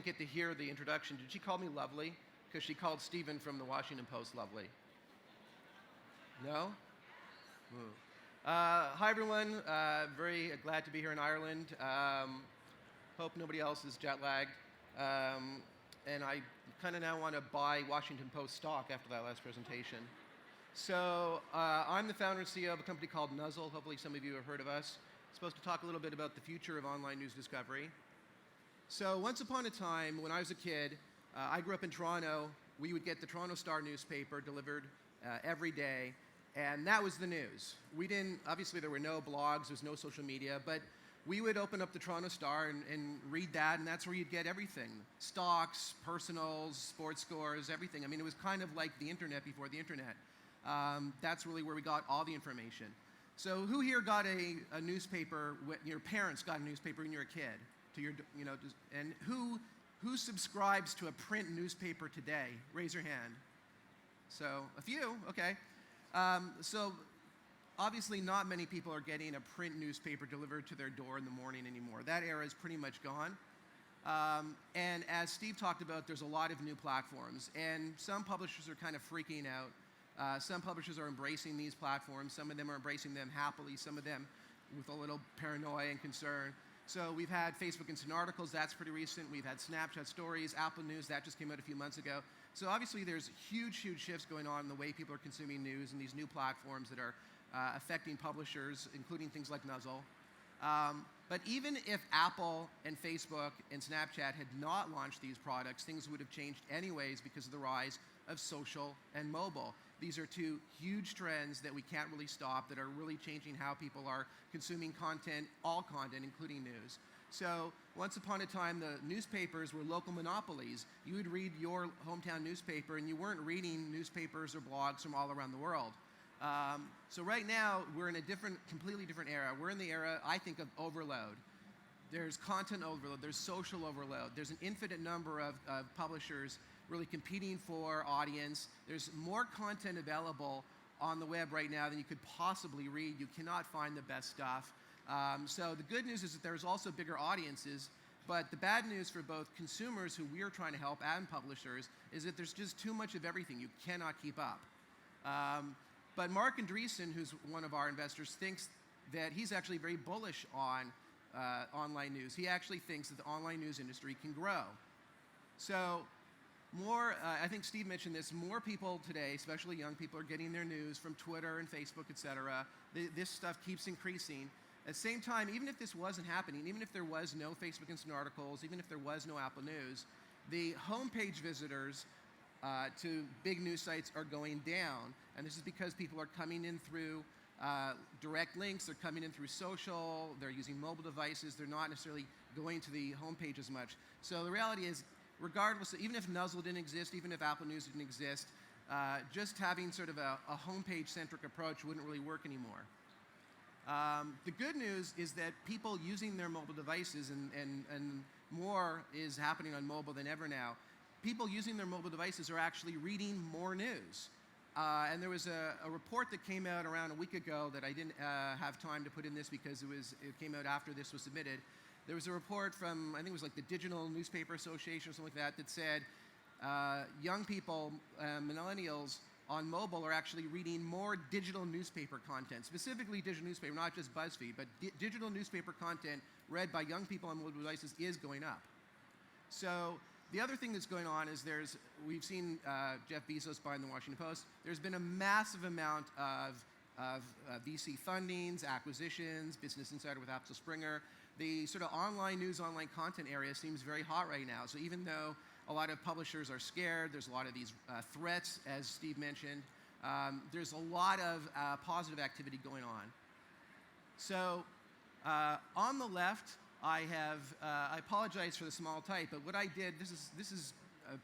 didn't get to hear the introduction, did she call me lovely? Because she called Stephen from the Washington Post lovely. No? Ooh. Hi, everyone. Very glad to be here in Ireland. Hope nobody else is jet lagged. And I kind of now want to buy Washington Post stock after that last presentation. So I'm the founder and CEO of a company called Nuzzel. Hopefully some of you have heard of us. I'm supposed to talk a little bit about the future of online news discovery. So once upon a time, when I was a kid, I grew up in Toronto. We would get the Toronto Star newspaper delivered every day, and that was the news. We didn't, obviously there were no blogs, there was no social media, but we would open up the Toronto Star and read that, and that's where you'd get everything. Stocks, personals, sports scores, everything. I mean, it was kind of like the internet before the internet. That's really where we got all the information. So who here got a newspaper, your parents got a newspaper when you were a kid? To your, you know, and who subscribes to a print newspaper today? Raise your hand. So a few, okay. So obviously not many people are getting a print newspaper delivered to their door in the morning anymore. That era is pretty much gone. And as Steve talked about, there's a lot of new platforms, and some publishers are kind of freaking out. Some publishers are embracing these platforms. Some of them are embracing them happily, some of them with a little paranoia and concern. So we've had Facebook Instant Articles, that's pretty recent. We've had Snapchat Stories, Apple News, that just came out a few months ago. So obviously there's huge shifts going on in the way people are consuming news and these new platforms that are affecting publishers, including things like Nuzzel. But even if Apple and Facebook and Snapchat had not launched these products, things would have changed anyways because of the rise of social and mobile. These are two huge trends that we can't really stop, that are really changing how people are consuming content, all content, including news. So once upon a time, the newspapers were local monopolies. You would read your hometown newspaper, and you weren't reading newspapers or blogs from all around the world. So right now, we're in a completely different era. We're in the era, I think, of overload. There's content overload, there's social overload, there's an infinite number of publishers really competing for audience. There's more content available on the web right now than you could possibly read. You cannot find the best stuff. So the good news is that there's also bigger audiences, but the bad news for both consumers, who we're trying to help, and publishers, is that there's just too much of everything. You cannot keep up. But Mark Andreessen, who's one of our investors, thinks that he's actually very bullish on online news. He actually thinks that the online news industry can grow. So I think Steve mentioned this, more people today, especially young people, are getting their news from Twitter and Facebook, etc. This stuff keeps increasing. At the same time, even if this wasn't happening, even if there was no Facebook Instant Articles, even if there was no Apple News, the homepage visitors to big news sites are going down. And this is because people are coming in through direct links, they're coming in through social, they're using mobile devices, they're not necessarily going to the homepage as much. So the reality is, regardless, even if Nuzzel didn't exist, even if Apple News didn't exist, just having sort of a homepage-centric approach wouldn't really work anymore. The good news is that people using their mobile devices, and more is happening on mobile than ever now, people using their mobile devices are actually reading more news. And there was a report that came out around a week ago that I didn't have time to put in this because it came out after this was submitted. There was a report from, I think it was like the Digital Newspaper Association or something like that said young people, millennials, on mobile are actually reading more digital newspaper content, specifically digital newspaper, not just BuzzFeed, but digital newspaper content read by young people on mobile devices is going up. So the other thing that's going on is we've seen Jeff Bezos buying the Washington Post. There's been a massive amount of VC fundings, acquisitions, Business Insider with Axel Springer. The sort of online news, online content area seems very hot right now. So even though a lot of publishers are scared, there's a lot of these threats, as Steve mentioned, there's a lot of positive activity going on. So on the left, I apologize for the small type, but what I did, this is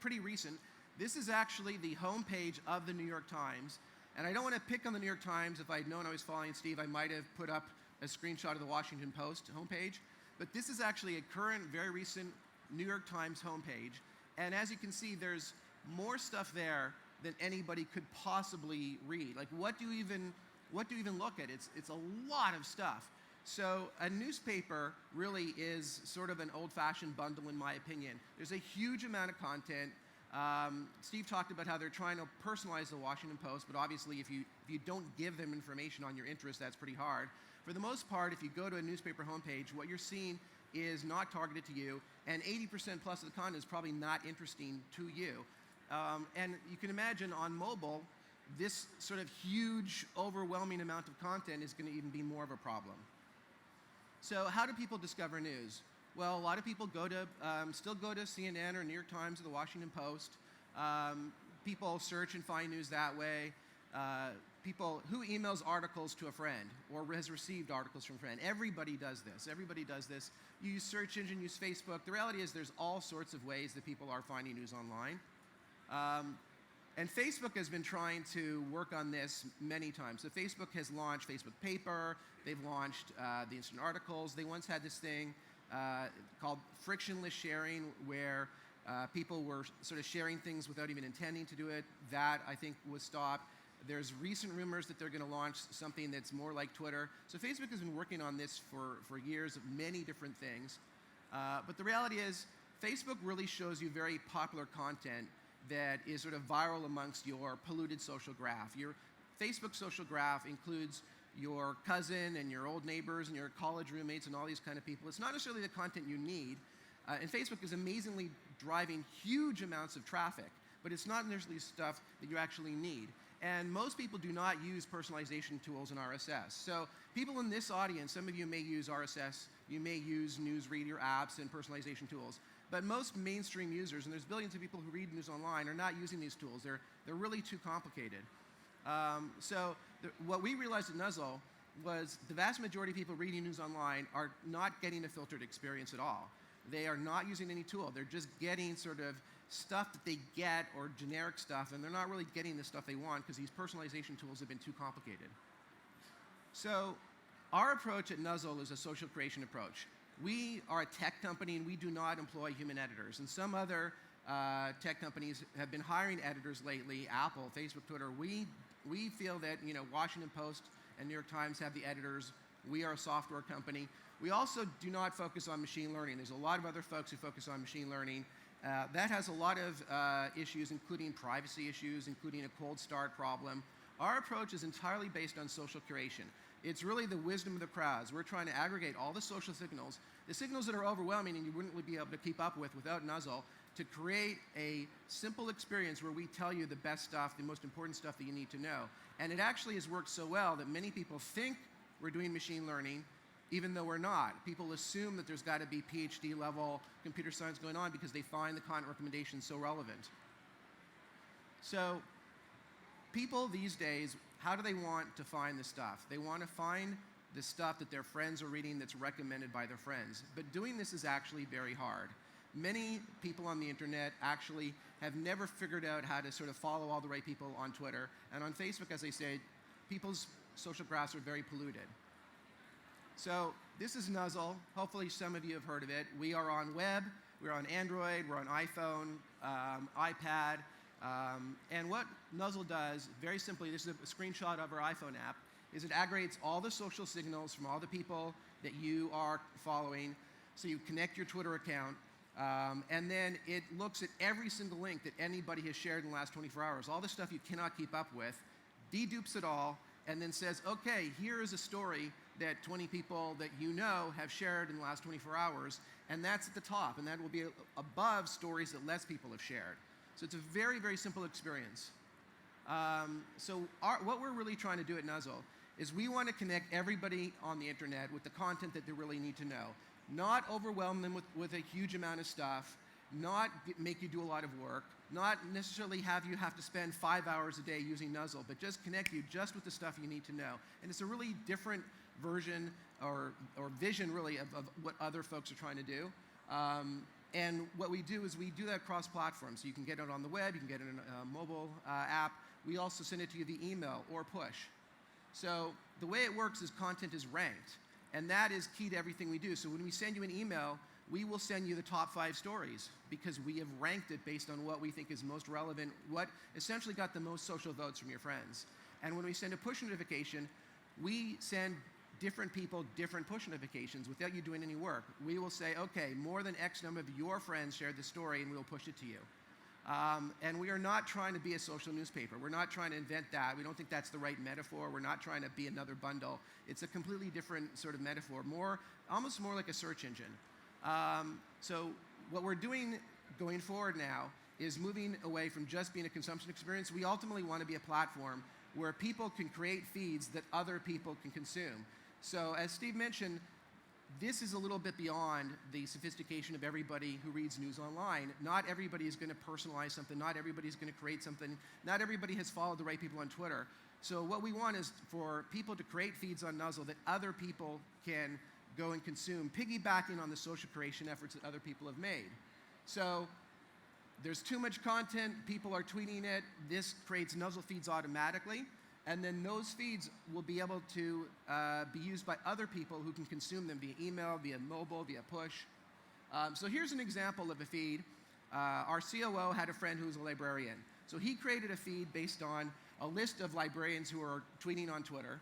pretty recent. This is actually the homepage of the New York Times. And I don't want to pick on the New York Times. If I'd known I was following Steve, I might have put up a screenshot of the Washington Post homepage. But this is actually a current, very recent New York Times homepage. And as you can see, there's more stuff there than anybody could possibly read. Like, what do you even look at? It's a lot of stuff. So a newspaper really is sort of an old-fashioned bundle, in my opinion. There's a huge amount of content. Steve talked about how they're trying to personalize the Washington Post, but obviously if you don't give them information on your interest, that's pretty hard. For the most part, if you go to a newspaper homepage, what you're seeing is not targeted to you, and 80% plus of the content is probably not interesting to you. And you can imagine on mobile, this sort of huge, overwhelming amount of content is going to even be more of a problem. So how do people discover news? Well, a lot of people still go to CNN or New York Times or the Washington Post. People search and find news that way. Who emails articles to a friend or has received articles from a friend? Everybody does this. Everybody does this. You use search engine, use Facebook. The reality is there's all sorts of ways that people are finding news online. And Facebook has been trying to work on this many times. So Facebook has launched Facebook Paper. They've launched the instant articles. They once had this thing called frictionless sharing, where people were sort of sharing things without even intending to do it. That, I think, was stopped. There's recent rumors that they're going to launch something that's more like Twitter. So Facebook has been working on this for years of many different things. But the reality is, Facebook really shows you very popular content that is sort of viral amongst your polluted social graph. Your Facebook social graph includes your cousin and your old neighbors and your college roommates and all these kind of people. It's not necessarily the content you need. And Facebook is amazingly driving huge amounts of traffic, but it's not necessarily stuff that you actually need. And most people do not use personalization tools in RSS. So people in this audience, some of you may use RSS, you may use newsreader apps and personalization tools. But most mainstream users, and there's billions of people who read news online, are not using these tools. They're really too complicated. What we realized at Nuzzel was the vast majority of people reading news online are not getting a filtered experience at all. They are not using any tool. They're just getting sort of stuff that they get, or generic stuff, and they're not really getting the stuff they want because these personalization tools have been too complicated. So our approach at Nuzzel is a social curation approach. We are a tech company, and we do not employ human editors. And some other tech companies have been hiring editors lately, Apple, Facebook, Twitter. We feel that Washington Post and New York Times have the editors. We are a software company. We also do not focus on machine learning. There's a lot of other folks who focus on machine learning. That has a lot of issues, including privacy issues, including a cold start problem. Our approach is entirely based on social curation. It's really the wisdom of the crowds. We're trying to aggregate all the social signals, the signals that are overwhelming and you wouldn't really be able to keep up with without Nuzzel, to create a simple experience where we tell you the best stuff, the most important stuff that you need to know. And it actually has worked so well that many people think we're doing machine learning, even though we're not. People assume that there's got to be PhD level computer science going on because they find the content recommendations so relevant. So people these days, how do they want to find the stuff? They want to find the stuff that their friends are reading that's recommended by their friends. But doing this is actually very hard. Many people on the internet actually have never figured out how to sort of follow all the right people on Twitter. And on Facebook, as I said, people's social graphs are very polluted. So this is Nuzzel. Hopefully some of you have heard of it. We are on web, we're on Android, we're on iPhone, iPad. And what Nuzzel does, very simply, this is a screenshot of our iPhone app, is it aggregates all the social signals from all the people that you are following. So you connect your Twitter account, and then it looks at every single link that anybody has shared in the last 24 hours, all the stuff you cannot keep up with, dedupes it all, and then says, okay, here is a story that 20 people that you know have shared in the last 24 hours, and that's at the top, and that will be above stories that less people have shared. So it's a very, very simple experience. What we're really trying to do at Nuzzel is we want to connect everybody on the internet with the content that they really need to know. Not overwhelm them with a huge amount of stuff, not make you do a lot of work, not necessarily have you have to spend 5 hours a day using Nuzzel, but just connect you just with the stuff you need to know. And it's a really different version or vision really of what other folks are trying to do. And what we do is we do that cross-platform. So you can get it on the web, you can get it in a mobile app. We also send it to you via email or push. So the way it works is content is ranked. And that is key to everything we do. So when we send you an email, we will send you the top 5 stories because we have ranked it based on what we think is most relevant, what essentially got the most social votes from your friends. And when we send a push notification, we send different people different push notifications without you doing any work. We will say, okay, more than X number of your friends shared the story, and we'll push it to you. And we are not trying to be a social newspaper. We're not trying to invent that. We don't think that's the right metaphor. We're not trying to be another bundle. It's a completely different sort of metaphor, almost more like a search engine. So what we're doing going forward now is moving away from just being a consumption experience. We ultimately want to be a platform where people can create feeds that other people can consume. So as Steve mentioned, this is a little bit beyond the sophistication of everybody who reads news online. Not everybody is going to personalize something. Not everybody is going to create something. Not everybody has followed the right people on Twitter. So what we want is for people to create feeds on Nuzzel that other people can go and consume, piggybacking on the social curation efforts that other people have made. So there's too much content, people are tweeting it, this creates Nuzzel feeds automatically, and then those feeds will be able to be used by other people who can consume them via email, via mobile, via push. So here's an example of a feed. Our COO had a friend who was a librarian. So he created a feed based on a list of librarians who are tweeting on Twitter.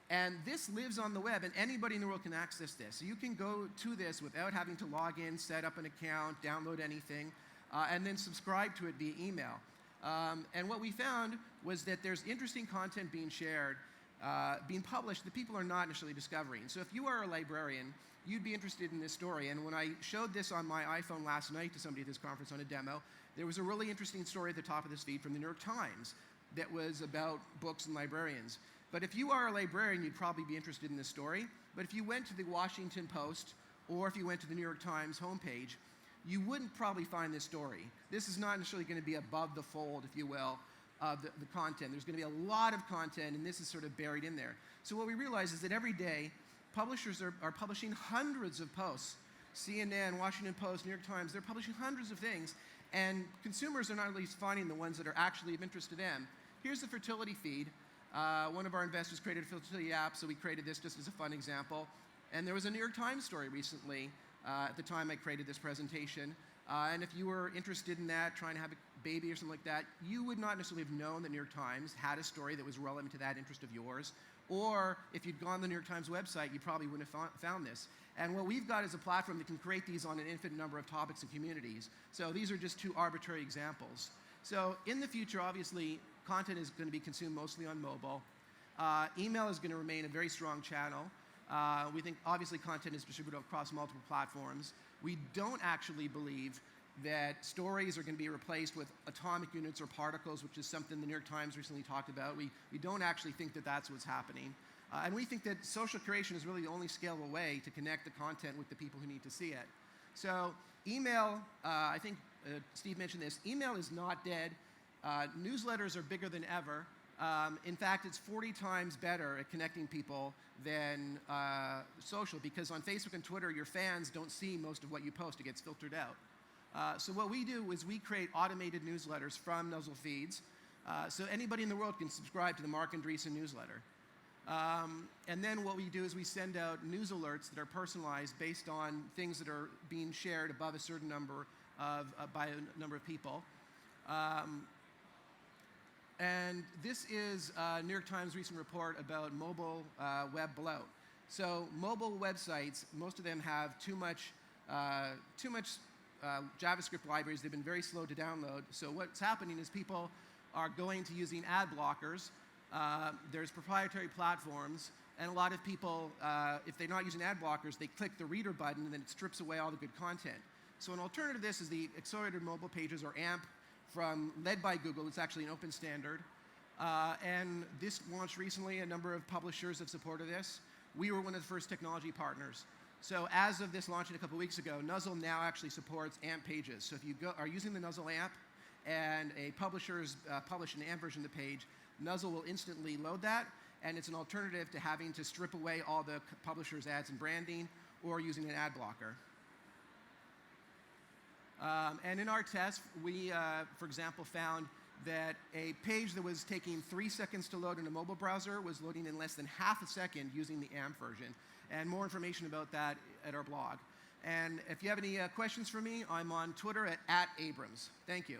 And this lives on the web, and anybody in the world can access this. So you can go to this without having to log in, set up an account, download anything, and then subscribe to it via email. And what we found was that there's interesting content being shared, being published that people are not initially discovering. So if you are a librarian, you'd be interested in this story. And when I showed this on my iPhone last night to somebody at this conference on a demo, there was a really interesting story at the top of this feed from the New York Times that was about books and librarians. But if you are a librarian, you'd probably be interested in this story. But if you went to the Washington Post, or if you went to the New York Times homepage, you wouldn't probably find this story. This is not necessarily going to be above the fold, if you will, of the content. There's going to be a lot of content, and this is sort of buried in there. So what we realize is that every day, publishers are publishing hundreds of posts. CNN, Washington Post, New York Times, they're publishing hundreds of things, and consumers are not at least finding the ones that are actually of interest to them. Here's the fertility feed. One of our investors created a fertility app, so we created this just as a fun example. And there was a New York Times story recently at the time I created this presentation. And if you were interested in that, trying to have a baby or something like that, you would not necessarily have known that New York Times had a story that was relevant to that interest of yours. Or if you'd gone to the New York Times website, you probably wouldn't have found this. And what we've got is a platform that can create these on an infinite number of topics and communities. So these are just two arbitrary examples. So in the future, obviously, content is going to be consumed mostly on mobile. Email is going to remain a very strong channel. We think, obviously, content is distributed across multiple platforms. We don't actually believe that stories are going to be replaced with atomic units or particles, which is something the New York Times recently talked about. We don't actually think that that's what's happening. And we think that social curation is really the only scalable way to connect the content with the people who need to see it. So email, I think Steve mentioned this, email is not dead. Newsletters are bigger than ever. In fact, it's 40 times better at connecting people than social, because on Facebook and Twitter, your fans don't see most of what you post. It gets filtered out. So what we do is we create automated newsletters from Nuzzel feeds. So anybody in the world can subscribe to the Mark Andreessen newsletter. And then what we do is we send out news alerts that are personalized based on things that are being shared above a certain number by a number of people. And this is a New York Times recent report about mobile web bloat. So mobile websites, most of them have too much JavaScript libraries. They've been very slow to download. So what's happening is people are going to using ad blockers. There's proprietary platforms, and a lot of people, if they're not using ad blockers, they click the reader button, and then it strips away all the good content. So an alternative to this is the Accelerated Mobile Pages, or AMP, led by Google. It's actually an open standard. And this launched recently. A number of publishers have supported this. We were one of the first technology partners. So as of this launching a couple weeks ago, Nuzzel now actually supports AMP pages. So if you are using the Nuzzel AMP and a publisher's published an AMP version of the page, Nuzzel will instantly load that, and it's an alternative to having to strip away all the publisher's ads and branding or using an ad blocker. And in our test, we, for example, found that a page that was taking 3 seconds to load in a mobile browser was loading in less than half a second using the AMP version. And more information about that at our blog. And if you have any questions for me, I'm on Twitter at @Abrams. Thank you.